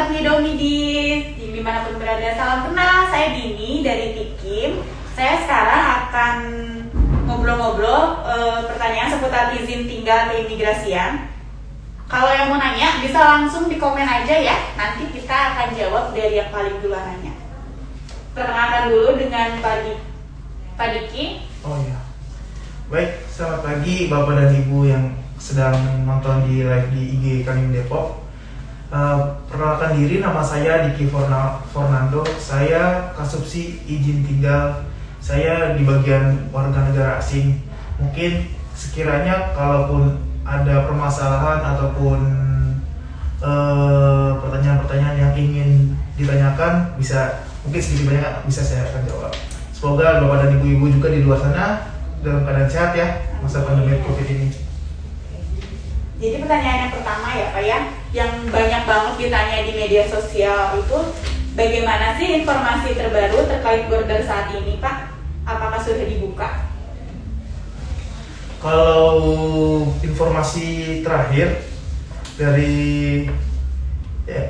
Sobat Nidomi di dimanapun berada, salam kenal. Saya Dini dari Tikim. Saya sekarang akan ngobrol-ngobrol pertanyaan seputar izin tinggal keimigrasian. Kalau yang mau nanya bisa langsung di komen aja ya. Nanti kita akan jawab dari yang paling duluan nanya. Perkenalkan dulu dengan Pak Diki. Oh iya. Baik, selamat pagi Bapak dan Ibu yang sedang nonton di live di IG Kanim Depok. Perkenalkan diri, nama saya Diki Fornando. Saya kasubsi izin tinggal. Saya di bagian warga negara asing. Mungkin sekiranya kalaupun ada permasalahan ataupun pertanyaan-pertanyaan yang ingin ditanyakan, mungkin sedikit banyak bisa saya akan jawab. Semoga Bapak dan Ibu-ibu juga di luar sana dalam keadaan sehat ya masa pandemi COVID ini. Jadi pertanyaan yang pertama ya Pak ya, yang banyak banget ditanya di media sosial itu, bagaimana sih informasi terbaru terkait border saat ini Pak? Apakah sudah dibuka? Kalau informasi terakhir dari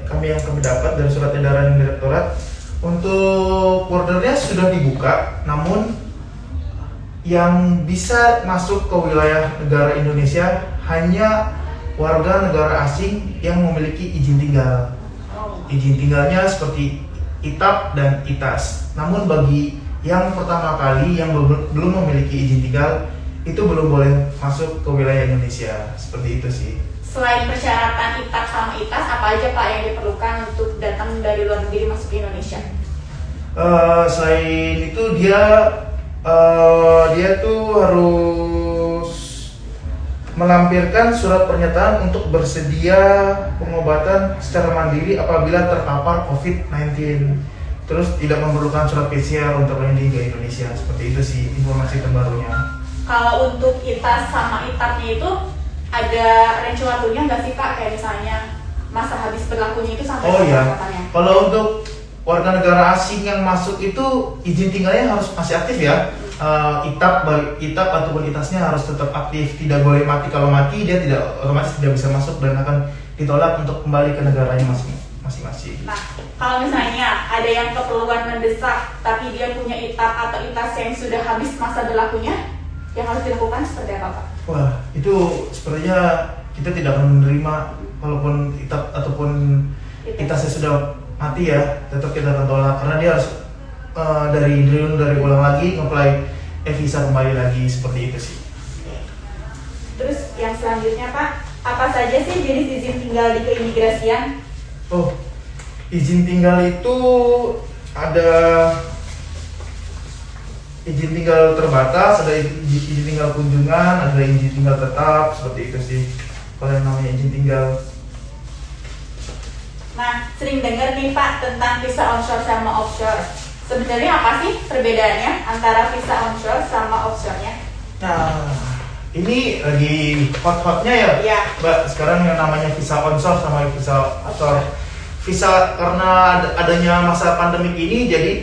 kami dapat dari surat edaran direktorat, untuk bordernya sudah dibuka, namun yang bisa masuk ke wilayah negara Indonesia hanya warga negara asing yang memiliki izin tinggal. Izin tinggalnya seperti ITAP dan ITAS. Namun bagi yang pertama kali yang belum memiliki izin tinggal, itu belum boleh masuk ke wilayah Indonesia. Seperti itu sih. Selain persyaratan ITAP sama ITAS, apa aja Pak yang diperlukan untuk datang dari luar negeri masuk ke Indonesia? Selain itu dia tuh harus melampirkan surat pernyataan untuk bersedia pengobatan secara mandiri apabila terpapar COVID-19. Terus tidak memerlukan surat PCR untuk landing ke Indonesia. Seperti itu sih informasi terbarunya. Kalau untuk ITAS sama ITAP-nya itu ada range waktunya nggak sih Pak? Kayak misalnya masa habis berlakunya itu sampai Oh iya. kapan? Kalau untuk warga negara asing yang masuk itu izin tinggalnya harus masih aktif ya. ITAP ataupun ITASnya harus tetap aktif, tidak boleh mati. Kalau mati dia otomatis tidak bisa masuk dan akan ditolak untuk kembali ke negaranya masing-masing. Nah, kalau misalnya ada yang keperluan mendesak tapi dia punya ITAP atau ITAS yang sudah habis masa berlakunya, yang harus dilakukan seperti apa Pak? Wah, itu sebenarnya kita tidak akan menerima walaupun ITAP ataupun ITASnya sudah mati ya, tetap kita akan tolak karena dia harus dari ulang lagi nge-apply visa kembali lagi, seperti itu sih. Terus yang selanjutnya Pak, apa saja sih jenis izin tinggal di keimigrasian? Oh, izin tinggal itu ada izin tinggal terbatas, ada izin tinggal kunjungan, ada izin tinggal tetap, seperti itu sih kalau yang namanya izin tinggal. Nah, sering dengar nih Pak tentang visa onshore sama offshore. Sebenarnya apa sih perbedaannya antara visa onshore sama offshore-nya? Nah, ini lagi hot-hotnya ya, Iya. Mbak. Sekarang yang namanya visa onshore sama visa offshore. Visa karena adanya masa pandemik ini, jadi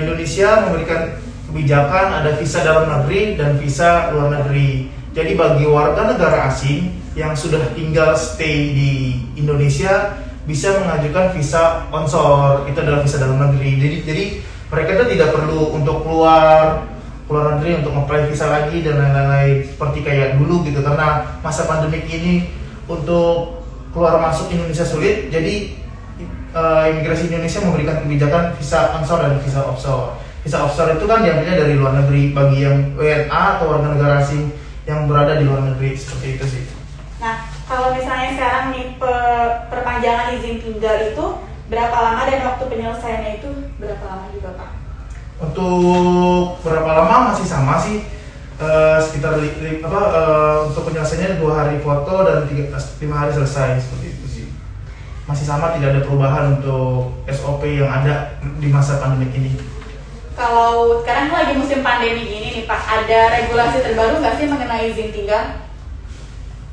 Indonesia memberikan kebijakan ada visa dalam negeri dan visa luar negeri. Jadi bagi warga negara asing yang sudah tinggal stay di Indonesia bisa mengajukan visa onshore, itu adalah visa dalam negeri. Jadi mereka itu tidak perlu untuk keluar negeri untuk apply visa lagi dan lain-lain seperti kayak dulu gitu, karena masa pandemik ini untuk keluar masuk Indonesia sulit. Jadi imigrasi Indonesia memberikan kebijakan visa onshore dan visa offshore. Visa offshore itu kan diambilnya dari luar negeri bagi yang WNA atau warga negara asing yang berada di luar negeri, seperti itu sih. Nah, kalau misalnya sekarang nih perpanjangan izin tinggal itu berapa lama dan waktu penyelesaiannya itu berapa lama juga Pak? Untuk berapa lama masih sama sih, sekitar untuk penyelesaiannya 2 hari foto dan 5 hari selesai, seperti itu sih. Masih sama, tidak ada perubahan untuk SOP yang ada di masa pandemi ini. Kalau sekarang lagi musim pandemi gini nih Pak, ada regulasi terbaru nggak sih mengenai izin tinggal?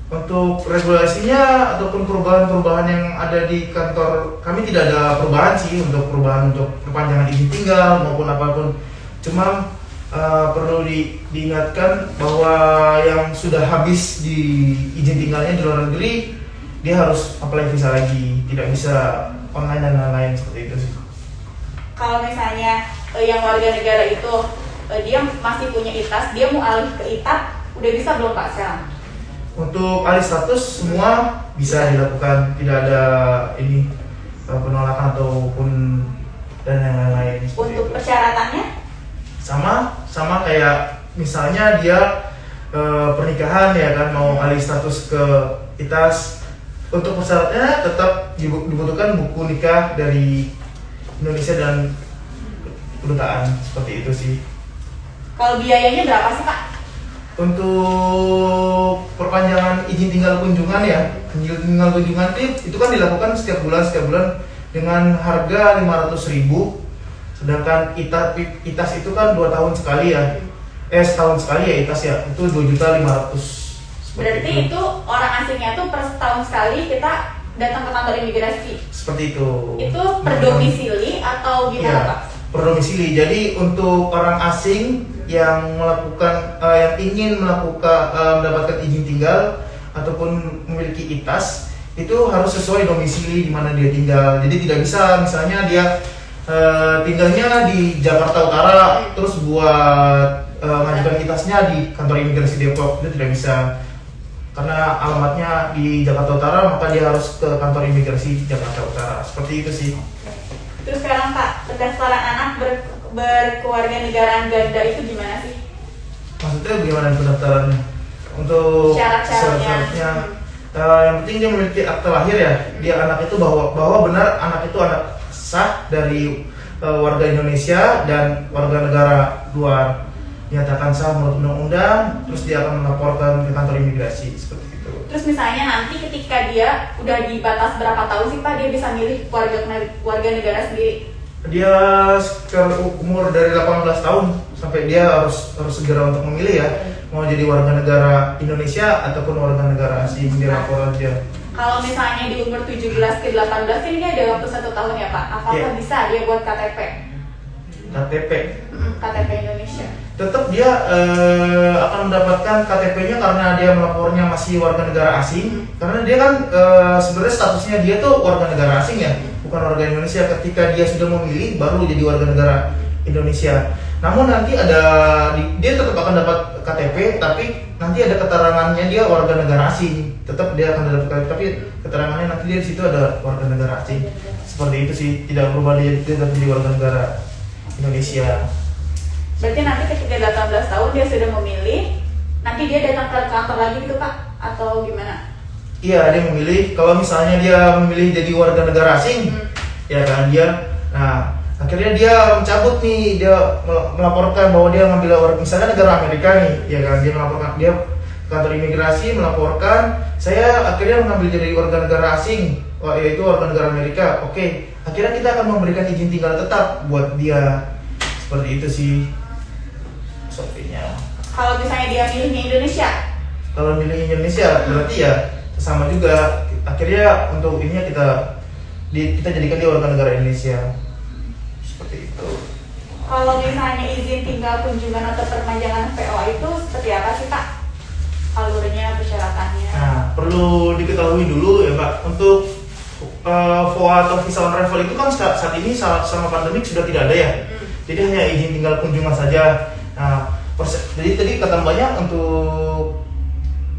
Untuk regulasinya ataupun perubahan-perubahan yang ada di kantor kami tidak ada perubahan sih, untuk perpanjangan izin tinggal maupun apapun. Cuma perlu diingatkan bahwa yang sudah habis di izin tinggalnya di luar negeri dia harus apply visa lagi, tidak bisa online dan lain-lain seperti itu sih. Kalau misalnya yang warga negara itu dia masih punya ITAS, dia mau alih ke ITAP, udah bisa belum Pak sekarang? Untuk alih status semua bisa dilakukan, tidak ada ini penolakan ataupun dan yang lain-lain. Untuk persyaratannya? Sama kayak misalnya dia pernikahan ya kan, mau alih status ke ITAS, untuk persyaratannya tetap dibutuhkan buku nikah dari Indonesia dan kedutaan, seperti itu sih. Kalau biayanya berapa sih Pak? Untuk perpanjangan izin tinggal kunjungan ya, izin tinggal kunjungan itu kan dilakukan setiap bulan dengan harga 500.000, sedangkan ITAS itu kan 2 tahun sekali ya, setahun sekali ya ITAS ya, itu 2.500.000. Berarti itu orang asingnya tuh per setahun sekali kita datang ke kantor imigrasi. Seperti itu. Itu per domisili atau gimana ya, Pak? per domisili. Jadi untuk orang asing yang melakukan yang ingin mendapatkan izin tinggal ataupun memiliki ITAS, itu harus sesuai domisili di mana dia tinggal. Jadi tidak bisa misalnya dia tinggalnya di Jakarta Utara terus buat mengajukan ITASnya di kantor imigrasi Depok, itu tidak bisa. Karena alamatnya di Jakarta Utara, maka dia harus ke kantor imigrasi Jakarta Utara. Seperti itu sih. Terus sekarang Pak, pendaftaran anak berkewarganegaraan ganda itu gimana sih? Maksudnya bagaimana pendaftarannya? Untuk syarat-syaratnya, yang penting dia memiliki akte lahir ya. Dia anak itu bahwa benar anak itu anak sah dari warga Indonesia dan warga negara luar, dinyatakan sah menurut undang-undang, terus dia akan melaporkan ke kantor imigrasi seperti itu. Terus misalnya nanti ketika dia udah di batas berapa tahun sih Pak dia bisa milih warga negara sendiri? Dia sekitar umur dari 18 tahun sampai dia harus segera untuk memilih ya, mau jadi warga negara Indonesia ataupun warga negara asing, dia lapor aja. Kalau misalnya di umur 17 ke 18 ini ada waktu 1 tahun ya Pak, apakah bisa dia buat KTP? KTP Indonesia. Tetap dia akan mendapatkan KTP-nya karena dia melapornya masih warga negara asing. Karena dia kan sebenarnya statusnya dia tuh warga negara asing ya, bukan warga Indonesia. Ketika dia sudah memilih baru jadi warga negara Indonesia. Namun nanti dia tetap akan dapat KTP, tapi nanti ada keterangannya dia warga negara asing. Tetap dia akan dapat KTP, tapi keterangannya nanti dia di situ ada warga negara asing. Seperti itu sih, tidak berubah, dia tetap jadi warga negara Indonesia. Berarti nanti ketika 18 tahun dia sudah memilih, nanti dia datang ke kantor lagi gitu Pak? Atau gimana? Iya, dia memilih. Kalau misalnya dia memilih jadi warga negara asing, ya kan nah akhirnya dia mencabut nih, dia melaporkan bahwa dia ngambil misalnya negara Amerika nih, ya kan, dia melaporkan, dia kantor imigrasi melaporkan, saya akhirnya mengambil jadi warga negara asing, yaitu warga negara Amerika. Oke, akhirnya kita akan memberikan izin tinggal tetap buat dia. Seperti itu sih soalnya. Kalau misalnya dia milihnya Indonesia? Kalau milih Indonesia berarti ya sama juga. Akhirnya untuk ininya kita jadikan dia warga negara Indonesia. Seperti itu. Kalau misalnya izin tinggal kunjungan atau perpanjangan PO itu seperti apa sih Pak? Alurnya, persyaratannya? Nah, perlu diketahui dulu ya Pak, untuk VOA atau visa on arrival itu kan saat ini sama pandemik sudah tidak ada ya. Jadi hanya izin tinggal kunjungan saja. Nah, jadi tadi kata Mbaknya untuk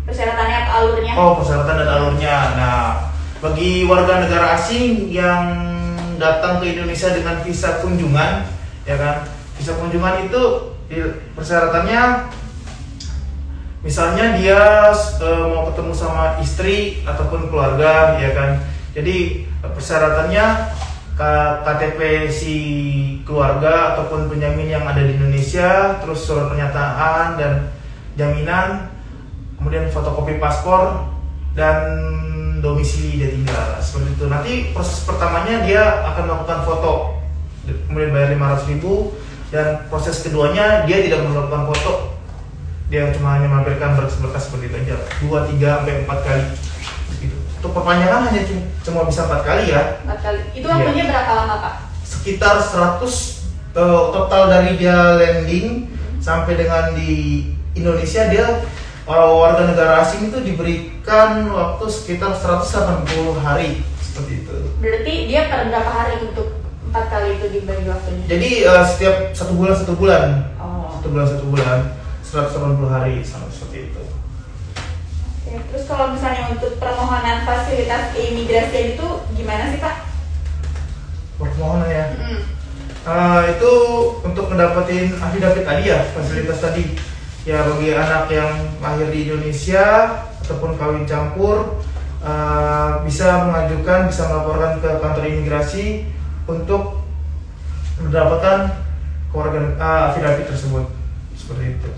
persyaratannya atau alurnya? Oh, persyaratan dan alurnya. Nah, bagi warga negara asing yang datang ke Indonesia dengan visa kunjungan, ya kan? Visa kunjungan itu persyaratannya, misalnya dia mau ketemu sama istri ataupun keluarga, ya kan? Jadi persyaratannya KTP si keluarga ataupun penjamin yang ada di Indonesia, terus surat pernyataan dan jaminan, kemudian fotokopi paspor dan domisili dia tinggal. Seperti itu. Nanti proses pertamanya dia akan melakukan foto, kemudian bayar 500.000, dan proses keduanya dia tidak melakukan foto, dia cuma hanya melampirkan berkas-berkas seperti itu aja, 2, 3, sampai 4 kali. Gitu. Untuk perpanjangan hanya cuma bisa 4 kali ya. 4 kali. Itu waktunya berapa lama Pak? Sekitar 100 total dari dia landing sampai dengan di Indonesia, dia warga negara asing itu diberi memberikan waktu sekitar 180 hari seperti itu. Berarti dia per berapa hari untuk 4 kali itu dibagi waktunya? Jadi setiap satu bulan Oh. satu bulan 180 hari sama seperti itu. Oke, terus kalau misalnya untuk permohonan fasilitas keimigrasian itu gimana sih Pak? Permohonan ya. Mm. Itu untuk mendapatkan affidavit tadi ya, fasilitas tadi ya, bagi anak yang lahir di Indonesia ataupun kawin campur bisa melaporkan ke kantor imigrasi untuk mendapatkan affidavit tersebut seperti itu.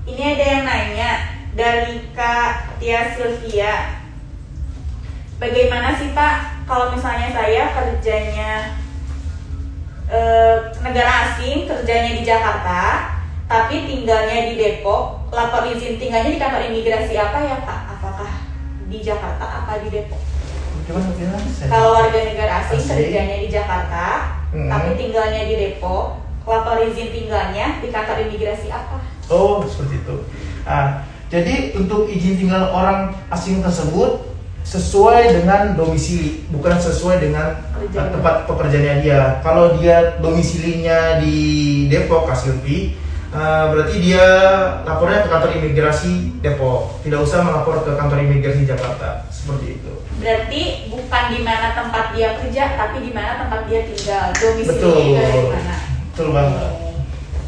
Ini ada yang nanya dari Kak Tia Sylvia, bagaimana sih Pak kalau misalnya saya kerjanya negara asing, kerjanya di Jakarta, tapi tinggalnya di Depok, lapor izin tinggalnya di kantor imigrasi apa ya Pak? Apakah di Jakarta apa di Depok? Gimana? Kalau warga negara asing kerjanya di Jakarta, tapi tinggalnya di Depok, lapor izin tinggalnya di kantor imigrasi apa? Oh, seperti itu. Jadi untuk izin tinggal orang asing tersebut sesuai dengan domisili, bukan sesuai dengan tempat pekerjaannya dia. Kalau dia domisilinya di Depok, Kak Silvi, berarti dia lapornya ke kantor imigrasi Depok, tidak usah melapor ke kantor imigrasi Jakarta, seperti itu. Berarti bukan di mana tempat dia kerja, tapi di mana tempat dia tinggal, domisilinya dari mana? Betul banget.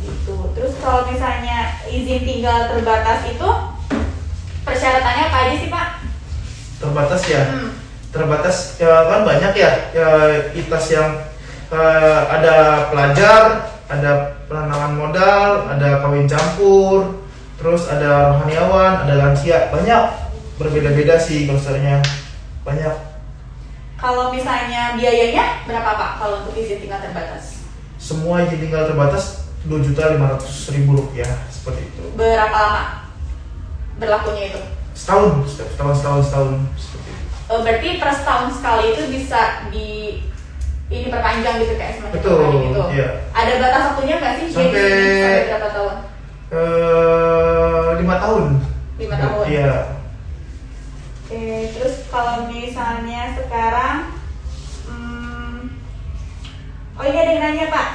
Gitu. Terus kalau misalnya izin tinggal terbatas itu persyaratannya apa aja sih Pak? Terbatas ya. Terbatas ya, kan banyak ya, ITAS yang ada pelajar, ada penanaman modal, ada kawin campur, terus ada rohaniawan, ada lansia, banyak, berbeda-beda sih konsernya, banyak. Kalau misalnya biayanya berapa Pak kalau untuk izin tinggal terbatas? Semua izin tinggal terbatas Rp2.500.000 seperti itu. Berapa lama berlakunya itu? Setahun seperti itu. Berarti per setahun sekali itu bisa ini perpanjang gitu kayak semacam Betul, kali gitu. iya. Ada batas waktunya nggak sih? Sampai berapa tahun? 5 tahun. 5 tahun. Iya. Oke, terus kalau misalnya sekarang, oh ini ada yang nanya Pak,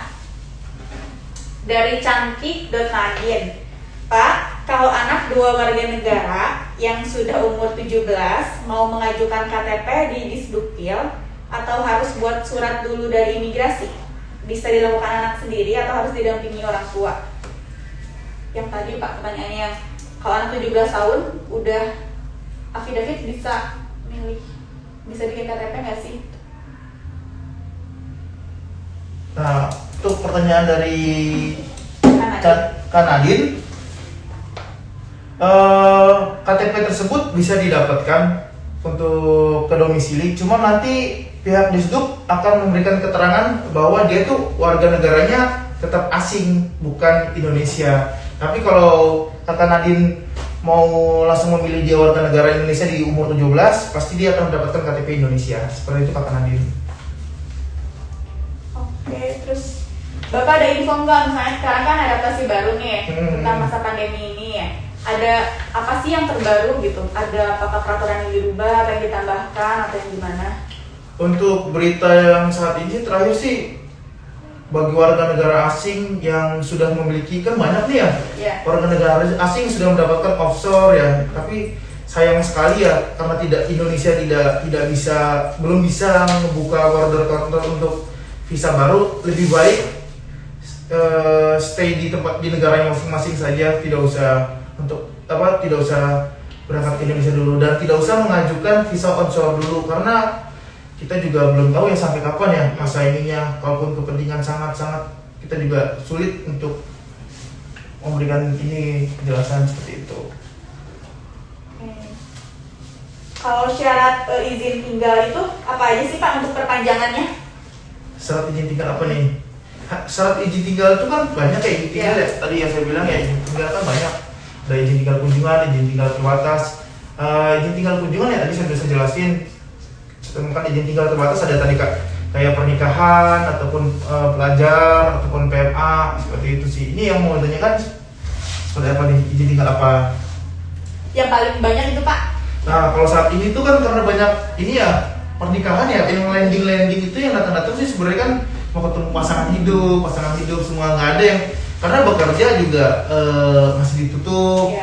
dari Cangki.Nadien. Pak, kalau anak 2 warga negara yang sudah umur 17 mau mengajukan KTP di Disdukcil atau harus buat surat dulu dari imigrasi, bisa dilakukan anak sendiri atau harus didampingi orang tua? Yang tadi Pak pertanyaannya, yang kalau anak 17 tahun udah affidavit bisa bikin KTP nggak sih? Nah, untuk pertanyaan dari Kanadin, KTP tersebut bisa didapatkan untuk ke domisili, cuma nanti pihak Disduk akan memberikan keterangan bahwa dia tuh warga negaranya tetap asing, bukan Indonesia. Tapi kalau Kakak Nadine mau langsung memilih dia warga negara Indonesia di umur 17, pasti dia akan mendapatkan KTP Indonesia. Seperti itu Kakak Nadine. Oke, terus Bapak ada info nggak, misalnya sekarang kan adaptasi baru nih tentang masa pandemi ini ya, ada apa sih yang terbaru gitu? Ada apakah peraturan yang dirubah atau yang ditambahkan atau yang gimana? Untuk berita yang saat ini terakhir sih, bagi warga negara asing yang sudah memiliki, kan banyak nih ya, warga negara asing sudah mendapatkan offshore ya, tapi sayang sekali ya karena Indonesia belum bisa membuka border counter untuk visa baru. Lebih baik stay di negaranya masing-masing saja, tidak usah berangkat ke Indonesia dulu, dan tidak usah mengajukan visa onshore dulu, karena kita juga belum tahu ya sampai kapan ya masa ininya. Kalaupun kepentingan sangat-sangat, kita juga sulit untuk memberikan ini penjelasan seperti itu. Kalau syarat izin tinggal itu apa aja sih Pak untuk perpanjangannya? Syarat izin tinggal apa nih? Syarat izin tinggal itu kan banyak ya, izin tinggal ya. Tadi yang saya bilang ya, izin tinggal kan banyak. Ada izin tinggal kunjungan, izin tinggal terbatas. Izin tinggal kunjungan ya tadi saya sudah jelasin. Kan izin tinggal terbatas ada tadi kayak pernikahan ataupun pelajar ataupun PMA, seperti itu sih. Ini yang mau ditanyakan seperti apa nih, izin tinggal apa? Yang paling banyak itu Pak? Nah kalau saat ini tuh kan karena banyak ini ya pernikahan ya, yang landing itu yang datang-datang sih sebenarnya kan mau ketemu pasangan hidup semua, nggak ada yang karena bekerja juga masih ditutup.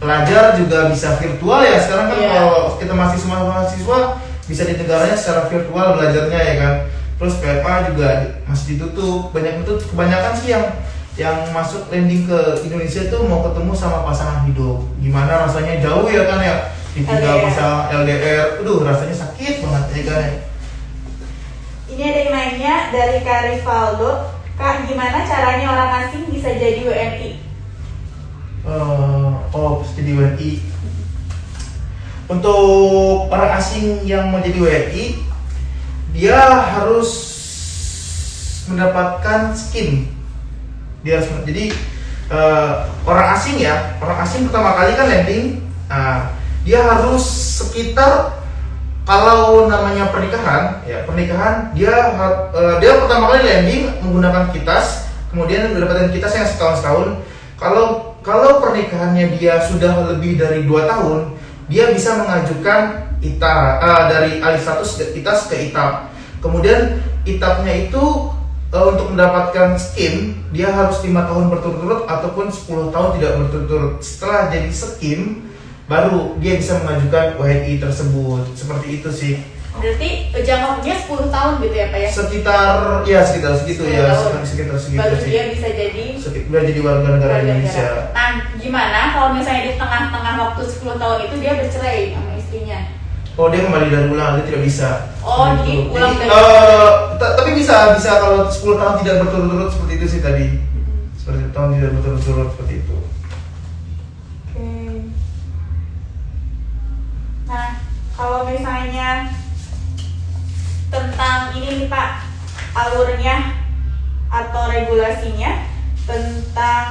Pelajar juga bisa virtual ya sekarang kan. Kalau kita mahasiswa bisa di negaranya secara virtual belajarnya ya kan. Terus PFA juga masih ditutup, banyak itu kebanyakan sih yang masuk landing ke Indonesia tuh mau ketemu sama pasangan hidup. Gimana rasanya jauh ya kan ya, ditinggal bisa LDR, rasanya sakit banget ya kan. Ini ada yang nanya dari Kak Rivaldo, Kak, gimana caranya orang asing bisa jadi WNI? Jadi WNI. Untuk orang asing yang mau jadi WNI, dia harus mendapatkan SKIM. Dia harus jadi orang asing pertama kali kan landing. Dia harus sekitar, kalau namanya pernikahan dia pertama kali landing menggunakan KITAS, kemudian mendapatkan KITAS yang setahun. Kalau pernikahannya dia sudah lebih dari 2 tahun, dia bisa mengajukan dari alih status KITAS ke ITAP. Kemudian ITAP-nya itu untuk mendapatkan SKIM dia harus 5 tahun berturut-turut ataupun 10 tahun tidak berturut-turut. Setelah jadi SKIM baru dia bisa mengajukan WNI tersebut. Seperti itu sih. Berarti jangka waktunya 10 tahun gitu ya Pak ya? Sekitar segitu ya, sekitar segitu baru sih. Dia bisa jadi warga negara Indonesia. Nah, gimana kalau misalnya di tengah-tengah waktu 10 tahun itu dia bercerai sama istrinya? Oh, dia kembali dari ulang, dia tidak bisa. Oh, jadi ulang dari tapi bisa kalau 10 tahun tidak berturut-turut seperti itu sih tadi. Seperti tahun tidak berturut-turut seperti itu. Oke. Nah, kalau misalnya tentang ini nih Pak, alurnya atau regulasinya tentang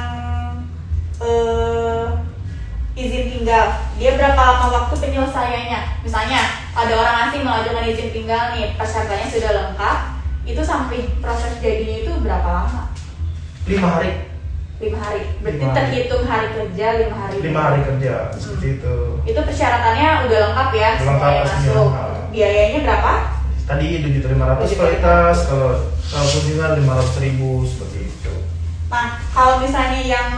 izin tinggal, dia berapa lama waktu penyelesaiannya? Misalnya ada orang asing mengajukan izin tinggal nih, persyaratannya sudah lengkap, itu sampai proses jadinya itu berapa lama? 5 hari. 5 hari, berarti terhitung hari kerja 5 hari. 5 hari kerja, seperti itu. Itu persyaratannya udah lengkap ya, semuanya masuk. Biayanya berapa? Tadi 7.500 kualitas, kalau kunjungan 500.000 seperti itu. Nah, kalau misalnya yang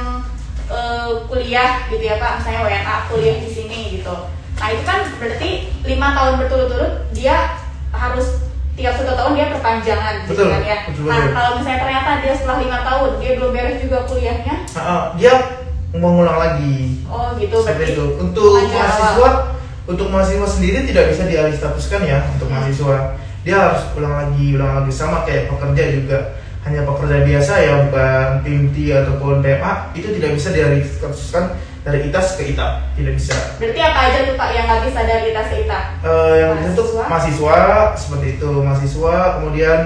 kuliah gitu ya Pak, misalnya WNA kuliah di sini gitu. Nah, itu kan berarti 5 tahun berturut-turut dia harus tiap 1 tahun dia perpanjangan gitu kan ya. Betul. Kalau misalnya ternyata dia setelah 5 tahun dia belum beres juga kuliahnya, dia mau ngulang lagi. Oh gitu. Seperti itu. Untuk mahasiswa sendiri tidak bisa dialih statuskan ya. Untuk mahasiswa dia harus ulang lagi sama kayak pekerja juga. Hanya pekerja biasa ya, bukan PIMT ataupun PMA, itu tidak bisa dialih statuskan dari ITAS ke ITAP, tidak bisa. Berarti apa aja tuh Pak yang nggak bisa dari ITAS ke ITAP? Yang bisa tuh mahasiswa seperti itu, mahasiswa kemudian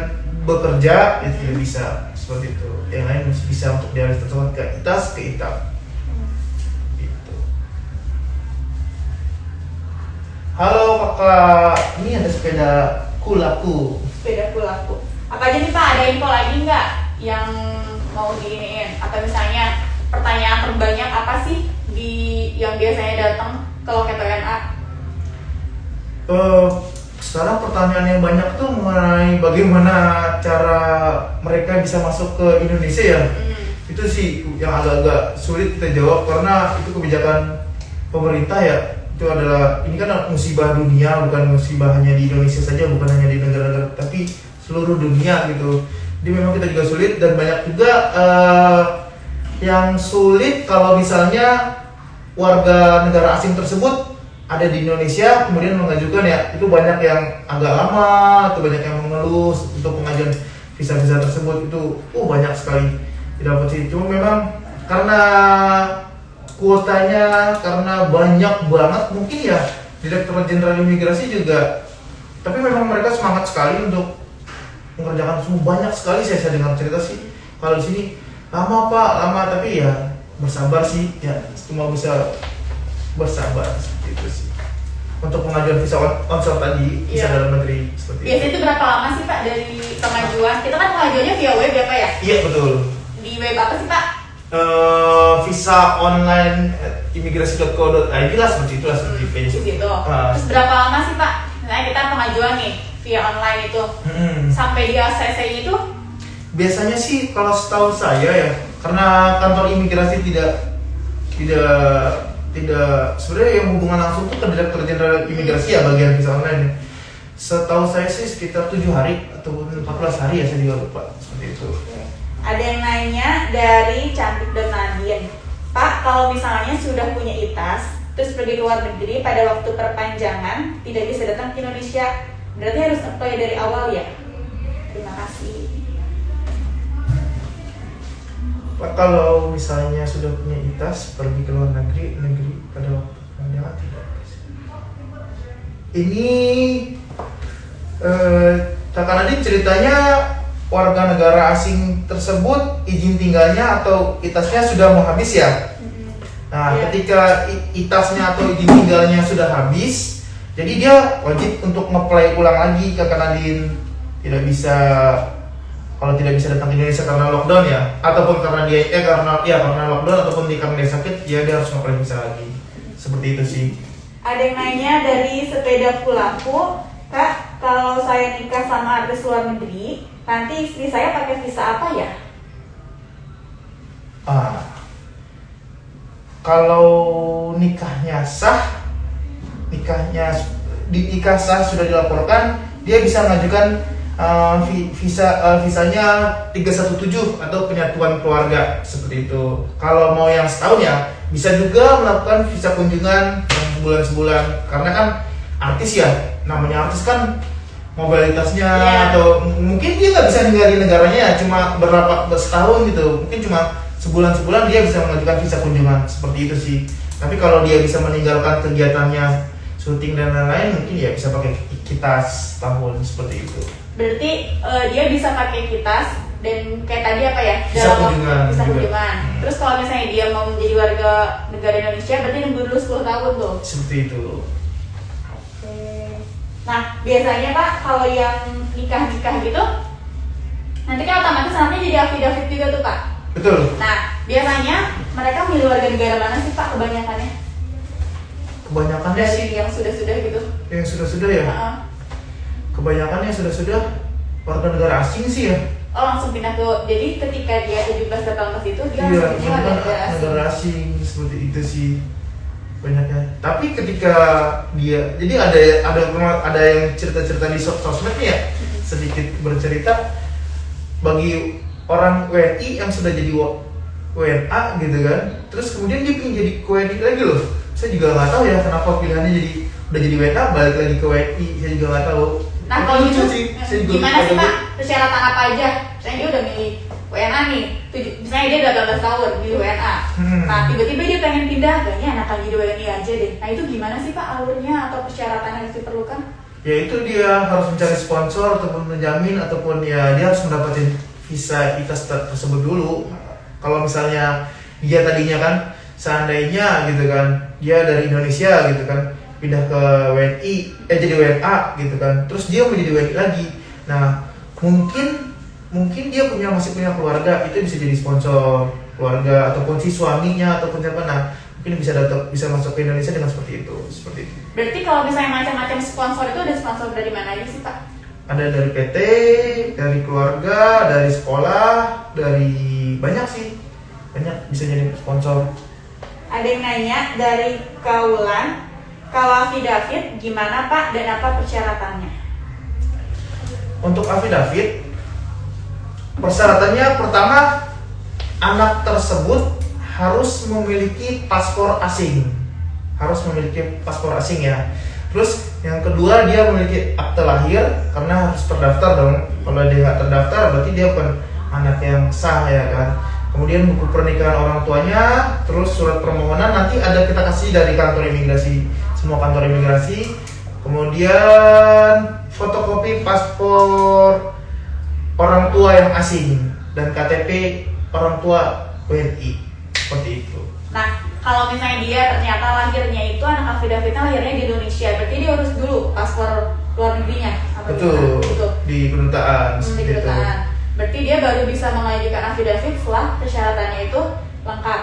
bekerja itu tidak bisa seperti itu. Yang lain masih bisa untuk dialih statuskan ke ITAS ke ITAP. Gitu. Halo kakak, ini ada sepeda kulaku. Sepeda kulaku. Apa aja nih Pak? Ada info lagi nggak yang mau diiniin? Atau misalnya pertanyaan terbanyak apa sih yang biasanya datang ke loket WNA? Sekarang pertanyaan yang banyak tuh mengenai bagaimana cara mereka bisa masuk ke Indonesia ya. Itu sih yang agak-agak sulit kita jawab karena itu kebijakan pemerintah ya. Itu adalah, ini kan musibah dunia, bukan musibah hanya di Indonesia saja, bukan hanya di negara-negara, tapi seluruh dunia gitu. Jadi memang kita juga sulit dan banyak juga yang sulit kalau misalnya warga negara asing tersebut ada di Indonesia kemudian mengajukan ya, itu banyak yang agak lama, atau banyak yang mengeluh untuk pengajuan visa-visa tersebut. Itu banyak sekali tidak dapat sih. Cuma memang karena kuotanya, karena banyak banget mungkin ya, Direktorat Jenderal Imigrasi juga, tapi memang mereka semangat sekali untuk mengerjakan semua. Banyak sekali saya dengar cerita sih kalau di sini lama Pak, tapi ya bersabar sih ya, cuma bisa bersabar seperti itu sih. Untuk pengajuan visa onsor tadi, visa dalam negeri seperti itu. Biasanya itu berapa lama sih Pak dari pengajuan? Kita kan pengajuannya via web ya Pak ya? Iya betul. Di web apa sih Pak? Visa online imigrasi.co.id lah seperti itulah seperti Di situ. Terus berapa lama sih Pak? Misalnya kita pengajuan nih via online itu sampai di ACC itu? Biasanya sih kalau setahu saya ya, karena kantor imigrasi tidak sebenarnya yang hubungan langsung tuh ke Direktur Jenderal Imigrasi ya bagian visa online. Setahu saya sih sekitar 7 hari atau 14 hari ya, saya juga lupa seperti itu. Ada yang nanya dari Cantik dan Nadine. Pak, kalau misalnya sudah punya ITAS, terus pergi ke luar negeri pada waktu perpanjangan, tidak bisa datang ke Indonesia, berarti harus apply dari awal ya? Terima kasih. Pak, kalau misalnya sudah punya ITAS pergi ke luar negeri pada waktu perpanjangan tidak bisa. Ini Kakak Nadine ceritanya warga negara asing tersebut izin tinggalnya atau ITAS-nya sudah mau habis ya? Nah, ketika ITAS-nya atau izin tinggalnya sudah habis, jadi dia wajib untuk nge-apply ulang lagi Kakak Nadine. Tidak bisa, kalau tidak bisa datang ke Indonesia karena lockdown ya, ataupun karena karena lockdown ataupun karena dia sakit, ya dia harus nge-apply visa lagi. Seperti itu sih. Ada yang nanya dari Sepeda Pulaku, Kak, kalau saya nikah sama artis luar negeri, nanti istri saya pakai visa apa ya? Kalau nikahnya sah, nikah sah sudah dilaporkan, dia bisa mengajukan visanya 317 atau penyatuan keluarga seperti itu. Kalau mau yang setahun ya, bisa juga melakukan visa kunjungan yang sebulan-sebulan, karena kan artis ya, namanya artis kan mobilitasnya atau mungkin dia nggak bisa ninggalin negaranya cuma setahun gitu, mungkin cuma sebulan dia bisa mengajukan visa kunjungan seperti itu sih. Tapi kalau dia bisa meninggalkan kegiatannya syuting dan lain-lain, mungkin ya bisa pakai kitas tahun seperti itu. Berarti dia bisa pakai kitas dan kayak tadi apa ya? Visa kunjungan. Terus kalau misalnya dia mau menjadi warga negara Indonesia, berarti nunggu dulu 10 tahun tuh. Seperti itu. Nah, biasanya Pak, kalau yang nikah gitu, nanti kan otomatis nanti jadi affidavit juga tuh Pak. Betul. Nah, biasanya mereka milih warga negara mana sih Pak kebanyakannya? Kebanyakannya dari sih yang sudah-sudah gitu. Yang sudah-sudah ya? Kebanyakannya sudah-sudah warga negara asing sih ya. Oh, langsung pindah ke, jadi ketika dia 17-18 itu dia langsung pindah ke negara asing seperti itu sih banyaknya. Tapi ketika dia, jadi ada yang cerita-cerita di sosmed nih ya, sedikit bercerita bagi orang WNI yang sudah jadi WNA gitu kan, terus kemudian dia ingin jadi WNI lagi loh. Saya juga nggak tahu ya kenapa pilihannya udah jadi WNA balik lagi ke WNI, saya juga nggak tahu. Nah kalau gitu gimana sih Pak, persyaratan apa aja? Misalnya dia udah milih WNA nih, misalnya dia udah 18 tahun milih WNA. Nah tiba-tiba dia pengen pindah, kayaknya enakan jadi WNI aja deh. Nah itu gimana sih Pak alurnya atau persyaratan yang diperlukan? Ya itu dia harus mencari sponsor ataupun menjamin, ataupun ya dia harus mendapatkan visa ITAS tersebut dulu. Kalau misalnya dia tadinya kan seandainya gitu kan dia dari Indonesia gitu kan pindah ke WNI jadi WNA gitu kan, terus dia menjadi WNI lagi. Nah mungkin dia masih punya keluarga, itu bisa jadi sponsor keluarga ataupun si suaminya ataupun siapa. Nah mungkin bisa masuk ke Indonesia dengan seperti itu. Berarti kalau misalnya macam-macam sponsor itu ada sponsor dari mana aja sih Pak? Ada dari PT, dari keluarga, dari sekolah, dari banyak sih, banyak bisa jadi sponsor. Ada yang nanya dari Kaulan, kalau affidavit gimana Pak dan apa persyaratannya? Untuk affidavit, persyaratannya pertama anak tersebut harus memiliki paspor asing, ya. Terus yang kedua dia memiliki akte lahir karena harus terdaftar dong. Kalau dia nggak terdaftar berarti dia bukan anak yang sah ya kan. Kemudian buku pernikahan orang tuanya, terus surat permohonan nanti ada kita kasih dari kantor imigrasi, semua kantor imigrasi. Kemudian fotokopi paspor orang tua yang asing dan KTP orang tua WNI, seperti itu. Nah, kalau misalnya dia ternyata lahirnya itu anak affidavitnya lahirnya di Indonesia, berarti dia urus dulu paspor luar negerinya. Betul. Di kedutaan. Di kedutaan. Berarti dia baru bisa mengajukan affidavit setelah persyaratannya itu lengkap.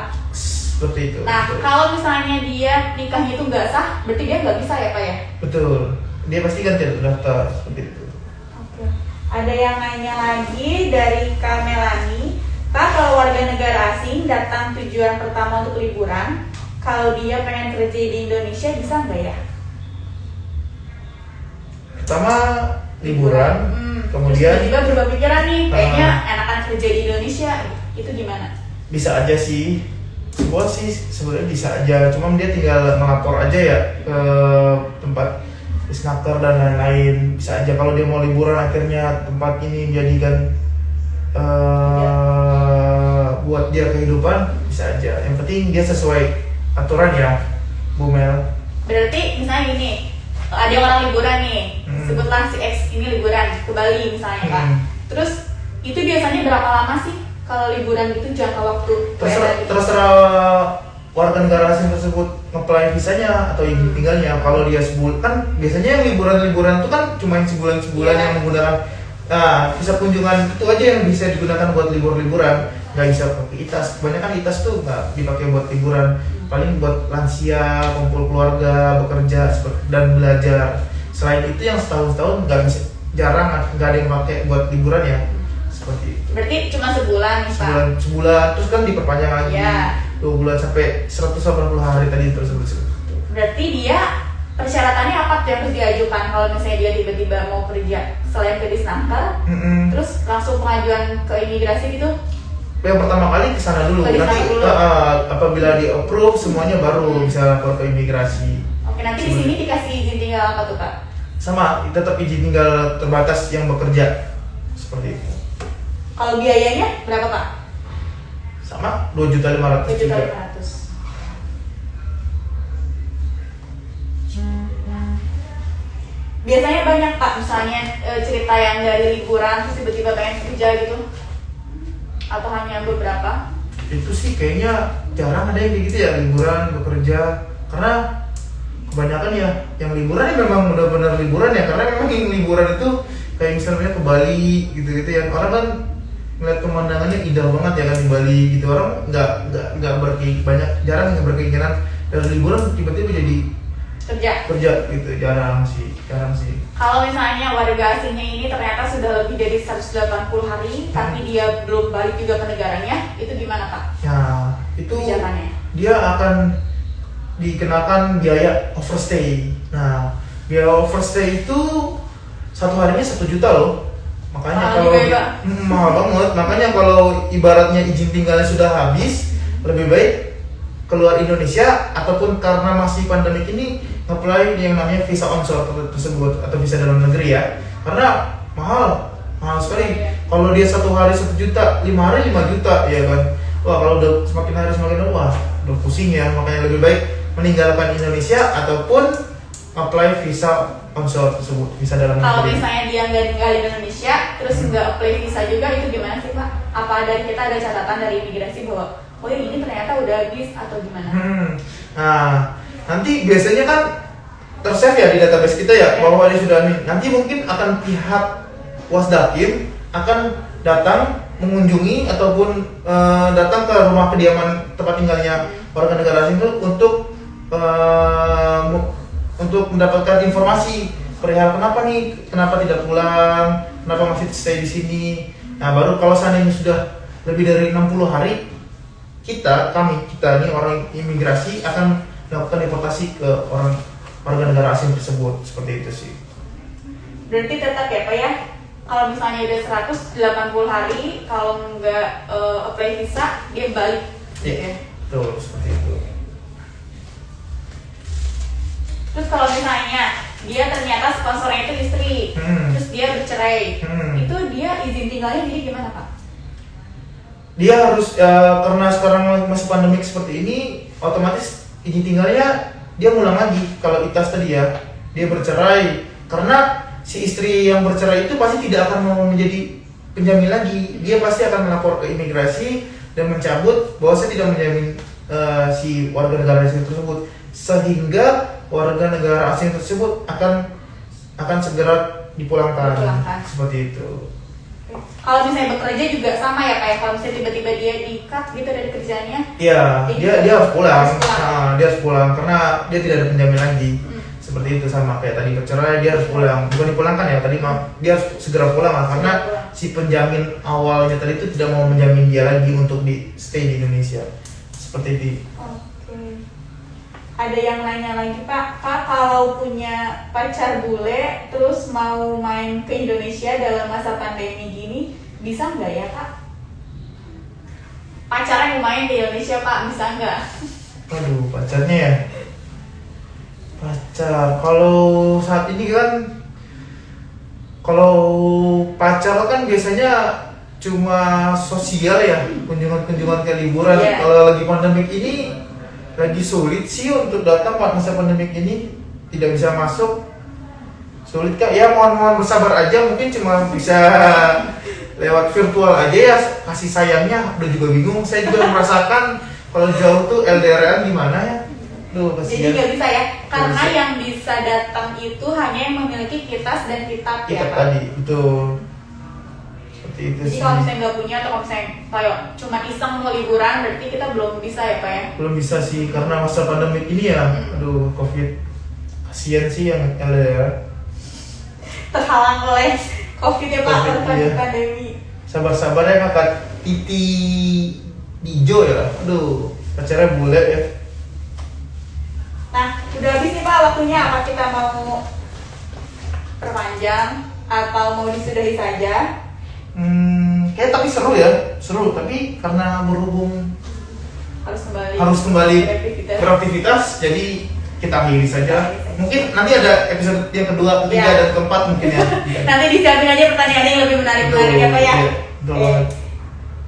seperti itu. Nah, betul. kalau misalnya dia nikahnya itu nggak sah, berarti dia nggak bisa ya Pak ya? Betul, dia pasti kan tidak terdaftar seperti itu. Oke. Ada yang nanya lagi dari Kak Melani, Pak, kalau warga negara asing datang tujuan pertama untuk liburan, kalau dia pengen kerja di Indonesia bisa nggak ya? Pertama liburan, kemudian terus tiba-tiba berubah pikiran nih, kayaknya enakan kerja di Indonesia, itu gimana? bisa aja sih. Sebuah sih sebenarnya bisa aja, cuma dia tinggal melapor aja ya ke tempat Disnaker dan lain-lain. Bisa aja kalau dia mau liburan akhirnya tempat ini menjadikan buat dia kehidupan, bisa aja. Yang penting dia sesuai aturan ya, Bu Mel. Berarti misalnya gini, ada orang liburan nih, sebutlah si X ini liburan ke Bali misalnya Pak. Terus itu biasanya berapa lama sih kalau liburan gitu, jangka waktu? Terserah warga negara asing tersebut nge-apply visanya atau izin tinggalnya. Kalau dia sebulan, kan biasanya yang liburan-liburan itu kan cuma sebulan-sebulan yang menggunakan visa kunjungan itu aja yang bisa digunakan buat libur-liburan. Nggak bisa pakai ITAS. Kebanyakan ITAS tuh nggak dipakai buat liburan, paling buat lansia, kumpul keluarga, bekerja dan belajar. Selain itu yang setahun-setahun nggak bisa, jarang, nggak ada yang pakai buat liburan ya. Seperti itu. Berarti cuma sebulan nih Pak? Sebulan, terus kan diperpanjang lagi 2 bulan sampai 180 hari tadi tersebut. Berarti dia persyaratannya apa tuh yang harus diajukan kalau misalnya dia tiba-tiba mau kerja selain ke Disnaker, terus langsung pengajuan ke imigrasi gitu? Yang pertama kali kesana dulu, nanti apabila di approve semuanya baru bisa lapor ke imigrasi. Oke, nanti di sini dikasih izin tinggal apa tuh Pak? Sama, tetap izin tinggal terbatas yang bekerja, seperti itu. Kalau biayanya berapa Pak? Sama, 2.500.000 juga. 2.500.000. Biasanya banyak Pak, misalnya cerita yang dari liburan terus tiba-tiba pengen kerja gitu? Atau hanya beberapa? Itu sih kayaknya jarang ada yang kayak gitu ya, liburan, bekerja. Karena kebanyakan ya, yang liburan ya memang benar-benar liburan ya. Karena memang yang liburan itu kayak misalnya ke Bali gitu-gitu ya. Orang kan ngeliat pemandangannya indah banget ya kan di Bali gitu. Orang nggak jarang nggak berkeinginan dari liburan tiba-tiba jadi kerja gitu. Jarang sih. Kalau misalnya warga asingnya ini ternyata sudah lebih dari 180 hari tapi dia belum balik juga ke negaranya, itu gimana Pak? Ya, itu kebijakannya? Dia akan dikenakan biaya overstay. Nah, biaya overstay itu satu harinya 1 juta loh. Makanya mahal banget. Makanya kalau ibaratnya izin tinggalnya sudah habis, lebih baik keluar Indonesia ataupun karena masih pandemik ini nge-apply yang namanya visa onshore tersebut atau visa dalam negeri ya. Karena mahal sekali. Kalau dia 1 hari 1 juta, 5 hari 5 juta ya kan. Wah, kalau udah semakin hari semakin wah, udah pusing ya. Makanya lebih baik meninggalkan Indonesia ataupun apply visa onshore tersebut, visa dalam negeri. Kalau misalnya dia nggak tinggal di Indonesia terus nggak apply visa juga, itu gimana sih Pak? Apa dari kita ada catatan dari imigrasi bahwa oh yang ini ternyata udah habis atau gimana? Nah, nanti biasanya kan tersave ya di database kita ya bahwa dia sudah nanti mungkin akan pihak Wasdakim akan datang mengunjungi ataupun datang ke rumah kediaman tempat tinggalnya warga negara asing itu untuk mendapatkan informasi perihal kenapa tidak pulang, kenapa masih stay di sini. Nah, baru kalau seandainya sudah lebih dari 60 hari kita ini orang imigrasi akan melakukan deportasi ke warga negara asing tersebut, seperti itu sih. Berarti tetap ya Pak ya, kalau misalnya udah 180 hari kalau nggak apply visa dia balik gitu ya? Betul, seperti itu. Terus kalau misalnya dia ternyata sponsornya itu istri, terus dia bercerai, itu dia izin tinggalnya jadi gimana Pak? Dia harus karena sekarang masih pandemik seperti ini, otomatis izin tinggalnya dia ngulang lagi. Kalau ITAS tadi ya, dia bercerai karena si istri yang bercerai itu pasti tidak akan mau menjadi penjamin lagi. Dia pasti akan melapor ke imigrasi dan mencabut bahwa saya tidak menjamin si warga negara asing tersebut, sehingga warga negara asing tersebut akan segera dipulangkan. Seperti itu. Kalau misalnya bekerja juga sama ya kayak kalau misalnya tiba-tiba dia di-cut gitu dari kerjanya. Iya, dia harus pulang. Harus pulang. Nah, dia harus pulang karena dia tidak ada penjamin lagi. Seperti itu sama kayak tadi bercerai dia harus pulang. Bukan dipulangkan ya tadi maaf, dia harus segera pulang lah, karena si penjamin awalnya tadi itu tidak mau menjamin dia lagi untuk di stay di Indonesia. Seperti itu. Oke. Ada yang nanya lagi Pak kalau punya pacar bule terus mau main ke Indonesia dalam masa pandemi gini bisa nggak ya Pak? Pacarnya mau main ke Indonesia Pak, bisa nggak? Aduh, pacarnya ya. Pacar, kalau saat ini kan, kalau pacar kan biasanya cuma sosial ya, kunjungan-kunjungan ke liburan. Yeah. Kalau lagi pandemik ini, lagi sulit sih untuk datang masa pandemik ini, tidak bisa masuk. Sulit Kak, ya mohon bersabar aja, mungkin cuma bisa lewat virtual aja ya, kasih sayangnya. Udah juga bingung, saya juga merasakan kalau jauh tuh LDRan gimana ya. Duh, Jadi nggak bisa ya, karena bisa. yang bisa datang itu hanya yang memiliki kitas dan kitab ya Kita Pak. tadi, betul. Seperti itu Jadi sih. kalau misalnya nggak punya atau kalau misalnya kayak cuma iseng mau liburan, berarti kita belum bisa ya Pak ya? Belum bisa sih, karena masa pandemik ini ya, aduh Covid. Kasian sih yang LDR. Terhalang oleh COVID ya Pak, Covid, karena iya. pandemi. Sabar-sabar ya kakak Titi Dijo ya. Aduh, pacarnya bule ya. Nah, udah habis nih Pak waktunya, apa kita mau perpanjang atau mau disudahi saja? Kayak tapi seru ya, seru. Tapi karena berhubung Harus kembali beraktivitas, jadi kita akhiri saja. Mungkin nanti ada episode yang kedua, ketiga, Ya. dan keempat mungkin ya. Nanti disiapin aja pertanyaan yang lebih menarik ya Pak ya. Iya, betul Oke. banget.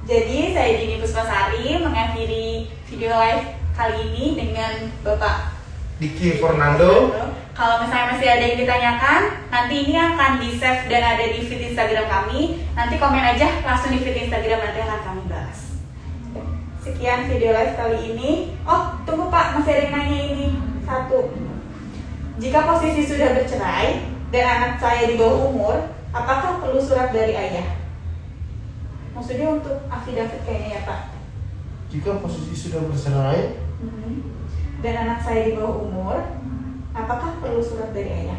Jadi saya Dini Puspasari mengakhiri video live kali ini dengan Bapak Diki Fernando. Kalau misalnya masih ada yang ditanyakan, nanti ini akan di-save dan ada di feed Instagram kami. Nanti komen aja langsung di feed Instagram, nanti akan kami balas. Sekian video live kali ini. Oh, tunggu Pak, masih ada yang nanya ini. Satu. Jika posisi sudah bercerai dan anak saya di bawah umur, apakah perlu surat dari ayah? Maksudnya untuk affidavit kayaknya ya Pak. Jika posisi sudah bercerai, Dan anak saya di bawah umur, apakah perlu surat dari ayah?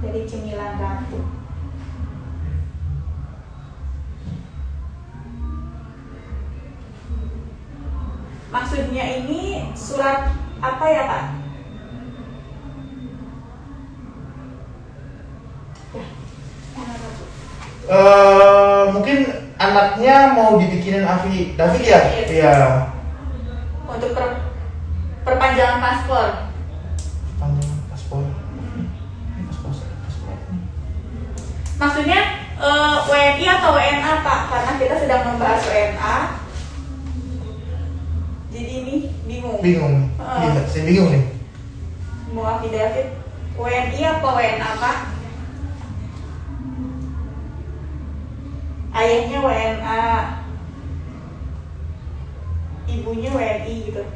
Dari Cemilan Ratu. Maksudnya ini surat apa ya Pak? mungkin anaknya mau dibikinin affidavit ya? Iya. Untuk perpanjangan paspor. Panjangan paspor. Ini paspor. Maksudnya WNI atau WNA Pak? Karena kita sedang membahas WNA. Jadi ini bingung. Bingung. Iya, saya bingung nih. Mau affidavit WNI apa WNA Pak? Ayahnya WNA, ibunya WNI gitu.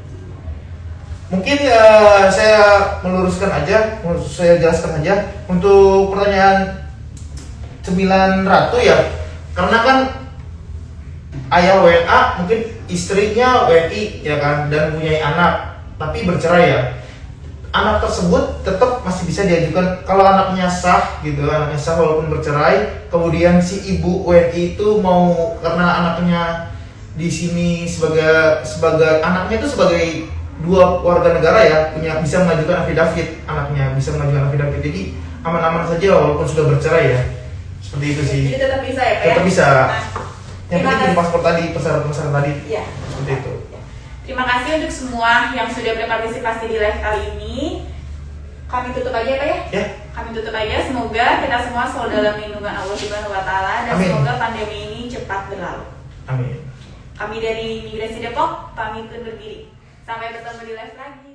Mungkin saya meluruskan aja, saya jelaskan aja untuk pertanyaan Cemilan Ratu ya. Karena kan ayah WNA, mungkin istrinya WNI ya kan, dan punya anak, tapi bercerai ya. Anak tersebut tetap masih bisa diajukan kalau anaknya sah gitu, anaknya sah walaupun bercerai. Kemudian si ibu WNI itu mau, karena anaknya di sini sebagai anaknya itu sebagai dua warga negara ya, bisa mengajukan affidavit, anaknya bisa mengajukan affidavit. Jadi aman-aman saja walaupun sudah bercerai ya. Seperti itu sih. Jadi tetap bisa ya Pak ya? Tetap bisa. Nah, Yang terima penting kasih. paspor tadi, persyaratan tadi. Iya. Seperti itu. Terima kasih untuk semua yang sudah berpartisipasi di live kali ini. Kami tutup aja Pak ya? Ya. Kami tutup aja. Semoga kita semua selalu dalam lindungan Allah Subhanahu wa Ta'ala, dan Amin. semoga pandemi ini cepat berlalu. Amin. Kami dari Imigrasi Depok pamit undur diri. Sampai bertemu di live lagi.